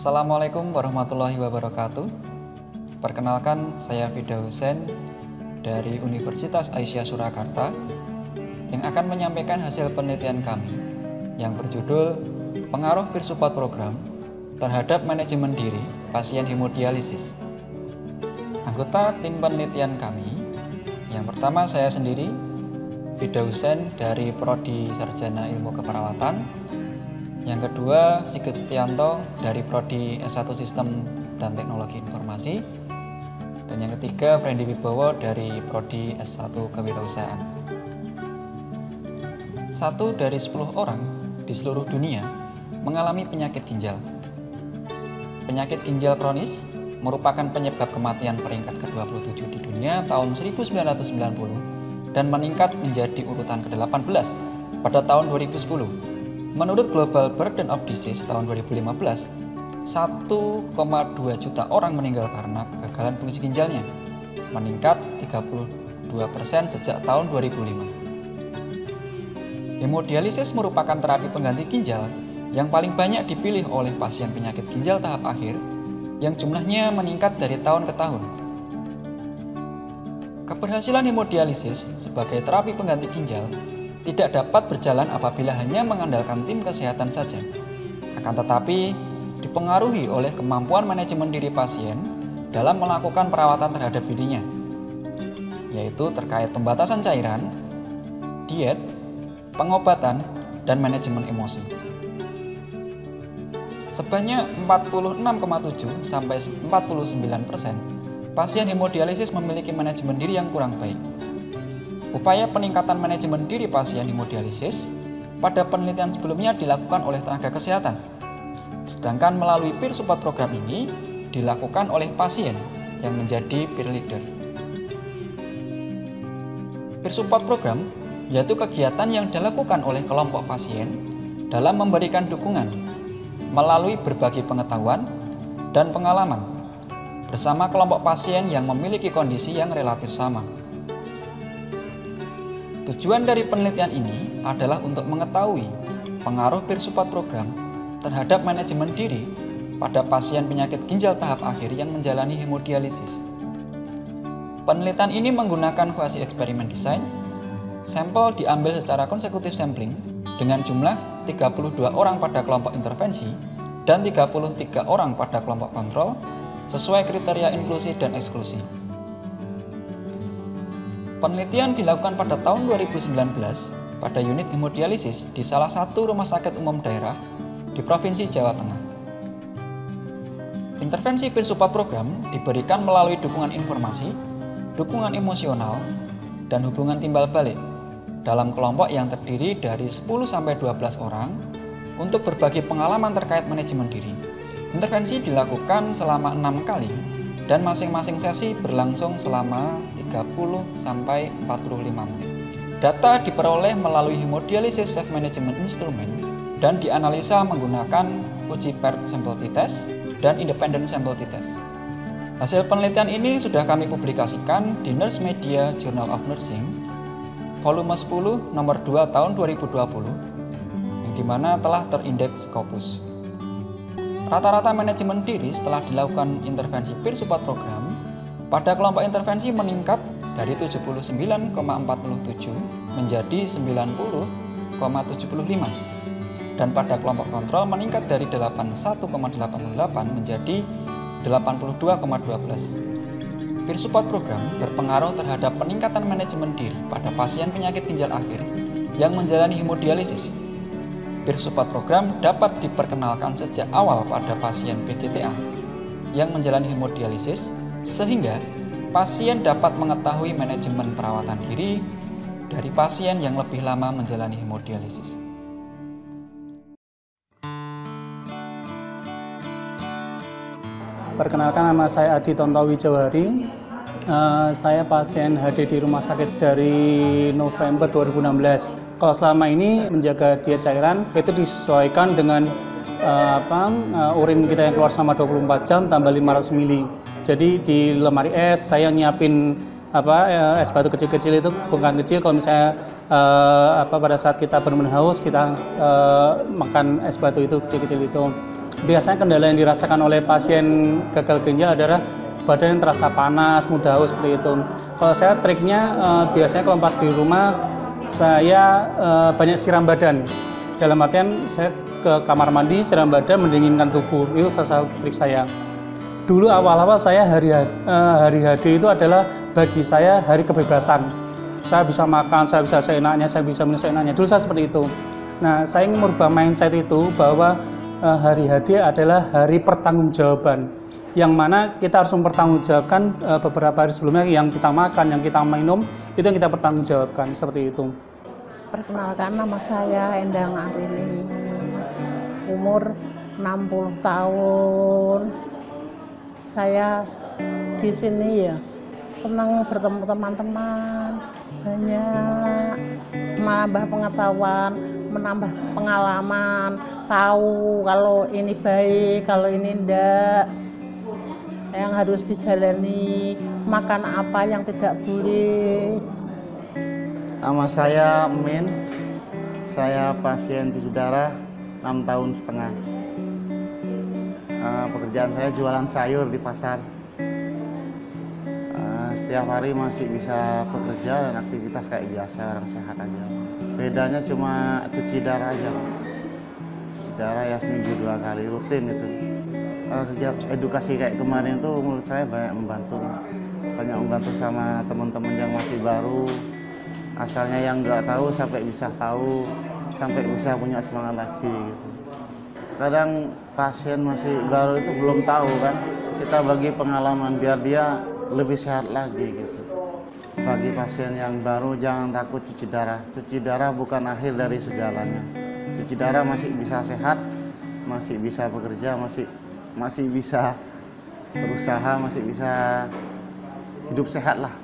Assalamualaikum warahmatullahi wabarakatuh. Perkenalkan, saya Firdahusen dari Universitas Aisyah Surakarta yang akan menyampaikan hasil penelitian kami yang berjudul Pengaruh Peer Support Program terhadap Manajemen Diri Pasien Hemodialisis. Anggota tim penelitian kami, yang pertama saya sendiri, Firdahusen dari Prodi Sarjana Ilmu Keperawatan. Yang kedua, Sigit Setianto dari Prodi S1 Sistem dan Teknologi Informasi. Dan yang ketiga, Frendi Wibowo dari Prodi S1 Kewirausahaan. 1 dari 10 orang di seluruh dunia mengalami penyakit ginjal. Penyakit ginjal kronis merupakan penyebab kematian peringkat ke-27 di dunia tahun 1990 dan meningkat menjadi urutan ke-18 pada tahun 2010. Menurut Global Burden of Disease tahun 2015, 1,2 juta orang meninggal karena kegagalan fungsi ginjalnya, meningkat 32% sejak tahun 2005. Hemodialisis merupakan terapi pengganti ginjal yang paling banyak dipilih oleh pasien penyakit ginjal tahap akhir yang jumlahnya meningkat dari tahun ke tahun. Keberhasilan hemodialisis sebagai terapi pengganti ginjal tidak dapat berjalan apabila hanya mengandalkan tim kesehatan saja. Akan tetapi, dipengaruhi oleh kemampuan manajemen diri pasien dalam melakukan perawatan terhadap dirinya, yaitu terkait pembatasan cairan, diet, pengobatan, dan manajemen emosi. Sebanyak 46,7 sampai 49% pasien hemodialisis memiliki manajemen diri yang kurang baik. Upaya peningkatan manajemen diri pasien hemodialisis pada penelitian sebelumnya dilakukan oleh tenaga kesehatan. Sedangkan melalui peer support program ini dilakukan oleh pasien yang menjadi peer leader. Peer support program yaitu kegiatan yang dilakukan oleh kelompok pasien dalam memberikan dukungan melalui berbagi pengetahuan dan pengalaman bersama kelompok pasien yang memiliki kondisi yang relatif sama. Tujuan dari penelitian ini adalah untuk mengetahui pengaruh peer support program terhadap manajemen diri pada pasien penyakit ginjal tahap akhir yang menjalani hemodialisis. Penelitian ini menggunakan quasi eksperimen design. Sampel diambil secara konsekutif sampling dengan jumlah 32 orang pada kelompok intervensi dan 33 orang pada kelompok kontrol sesuai kriteria inklusi dan eksklusi. Penelitian dilakukan pada tahun 2019 pada unit hemodialisis di salah satu rumah sakit umum daerah di Provinsi Jawa Tengah. Intervensi peer support program diberikan melalui dukungan informasi, dukungan emosional, dan hubungan timbal balik dalam kelompok yang terdiri dari 10-12 orang untuk berbagi pengalaman terkait manajemen diri. Intervensi dilakukan selama 6 kali dan masing-masing sesi berlangsung selama 30-45 menit. Data diperoleh melalui hemodialisis self-management instrument dan dianalisa menggunakan uji paired sampel t-test dan independent sampel t-test. Hasil penelitian ini sudah kami publikasikan di Nurse Media Journal of Nursing, volume 10 nomor 2 tahun 2020, yang dimana telah terindeks Scopus. Rata-rata manajemen diri setelah dilakukan intervensi peer support program pada kelompok intervensi meningkat dari 79,47 menjadi 90,75 dan pada kelompok kontrol meningkat dari 81,88 menjadi 82,12. Peer support program berpengaruh terhadap peningkatan manajemen diri pada pasien penyakit ginjal akhir yang menjalani hemodialisis. Peer support program dapat diperkenalkan sejak awal pada pasien PGTA yang menjalani hemodialisis sehingga pasien dapat mengetahui manajemen perawatan diri dari pasien yang lebih lama menjalani hemodialisis. Perkenalkan, nama saya Adi Tontowi Jawahari. Saya pasien HD di rumah sakit dari November 2016. Kalau selama ini menjaga diet cairan itu disesuaikan dengan urin kita yang keluar selama 24 jam tambah 500 ml. Jadi di lemari es saya nyiapin es batu kecil-kecil itu, bukan kecil. Kalau misalnya pada saat kita benar-benar haus kita makan es batu itu kecil-kecil itu. Biasanya kendala yang dirasakan oleh pasien gagal ginjal adalah badan yang terasa panas, mudah haus seperti itu. Kalau saya triknya biasanya kalau pas di rumah saya banyak siram badan. Dalam artian saya ke kamar mandi, siram badan, mendinginkan tubuh. Itu salah satu trik saya. Dulu awal-awal saya hari HD itu adalah bagi saya hari kebebasan. Saya bisa makan, saya bisa seenaknya, saya bisa minum seenaknya. Dulu saya seperti itu. Nah, saya ingin merubah mindset itu bahwa hari HD adalah hari pertanggungjawaban, yang mana kita harus mempertanggungjawabkan beberapa hari sebelumnya yang kita makan, yang kita minum, itu yang kita pertanggungjawabkan, seperti itu. Perkenalkan, nama saya Endang Arini, umur 60 tahun. Saya di sini ya senang bertemu teman-teman, banyak menambah pengetahuan, menambah pengalaman, tahu kalau ini baik, kalau ini enggak, yang harus dijalani, makan apa yang tidak boleh. Nama saya Min, saya pasien cuci darah 6 tahun setengah. Pekerjaan saya jualan sayur di pasar. Setiap hari masih bisa bekerja dan aktivitas kayak biasa, orang sehat aja. Bedanya cuma cuci darah aja. Cuci darah ya seminggu 2 kali, rutin itu. Kegiatan edukasi kayak kemarin itu menurut saya banyak membantu. Banyak membantu sama teman-teman yang masih baru. Asalnya yang nggak tahu sampai bisa tahu, sampai bisa punya semangat lagi gitu. Kadang pasien masih baru itu belum tahu kan, kita bagi pengalaman biar dia lebih sehat lagi gitu. Bagi pasien yang baru jangan takut cuci darah. Cuci darah bukan akhir dari segalanya. Cuci darah masih bisa sehat, masih bisa bekerja, masih bisa berusaha, masih bisa hidup sehat lah.